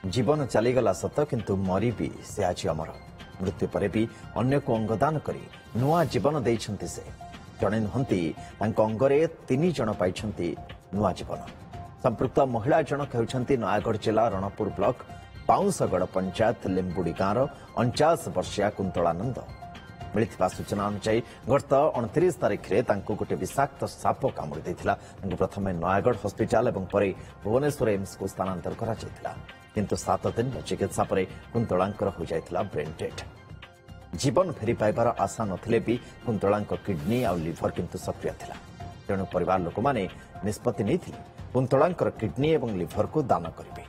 जीवन चलीगला सत किंतु मरी भी से आज अमर मृत्यु पर भी अन्य को अंगदान करी नुआ जीवन देइछंती से जड़े नुहंती अंगरे 3 जन पाइछंती नुआ जीवन। संपृक्त महिला जनक हेउछंती नयागढ़ जिला रणपुर ब्लॉक पाउंसगढ़ पंचायत लिंबुड़ी गांव 49 वर्षीय कुंतलानंद। मिलिथिबा सूचना अनुसार गत 29 तारिख में गोटे विषाक्त साप कामुड़ी देथिला। प्रथमे नयागढ़ हॉस्पिटल और परे भुवनेश्वर एम्स को स्थानांतर करा जायतिला, किंतु 7 दिन चिकित्सा पर कुंतलांकर हो जायतिला ब्रेन डेथ। जीवन फेरी पाइबार आशा नथिले भी कुंतलांक किडनी और लिभर किंतु सक्रिय थिला। तेणु परिवार लोक माने निष्पत्ति नैथिले कुंतलांकर किडनी और लिभर को दान करिवे।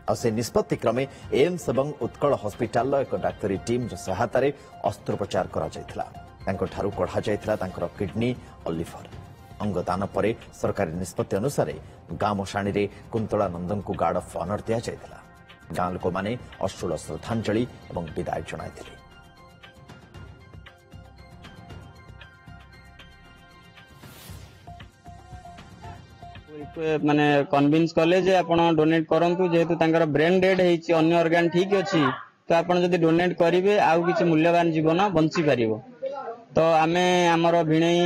और से निष्पत्ति क्रमे एम्स और उत्कल हॉस्पिटल एक डाक्तरी टीम सहायता अस्त्रोपचार करा जायतिला। तांको ठारू कढ़ा जायतिला तांकर किडनी और लिभर। अंगदान पर सरकारी निष्पत्ति अनुसार गाँ मशाणी रे कुंतलानंद को गार्ड ऑफ ऑनर दिया जायतिला। गाँ लोक माने अश्रुल श्रद्धांजलि और विदाय जणाइथिले। माने कन्विंस कले जे आपण डोनेट करंतु जेहेतु तांकर ब्रेन डेड हेछि अन्य ऑर्गन ठीक अछि तो आपण जदि डोनेट करिवे आउ किछ मूल्यवान जीवन बंची परिबो। तो आमे हमर भिणई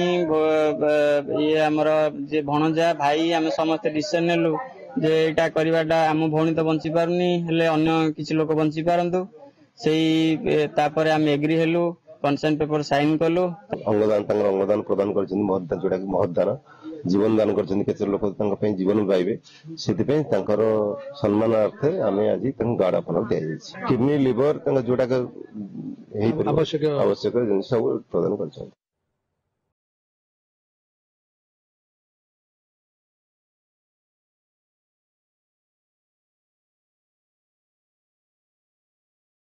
ये हमर जे भणजा भाई आमे समस्त डिसिजन नेलु जे एटा करिवाटा हम भौणी तो बंची पारुनी हेले अन्य किछ लोक बंची पारंतु सेही तापर आमे एग्री हेलु कंसेंट पेपर साइन कलु। अंगदान तांकर अंगदान प्रदान करछन महदान जोडा कि महदान जीवन दान करछन केते लोक तांका पे जीवन पाइबे सेति पे तांकर सम्मानार्थे आमे आज तांका गार्ड ऑफ ऑनर दे किडनी लिवर तांका जोडा आवश्यक जिनिस सब प्रदान करछन।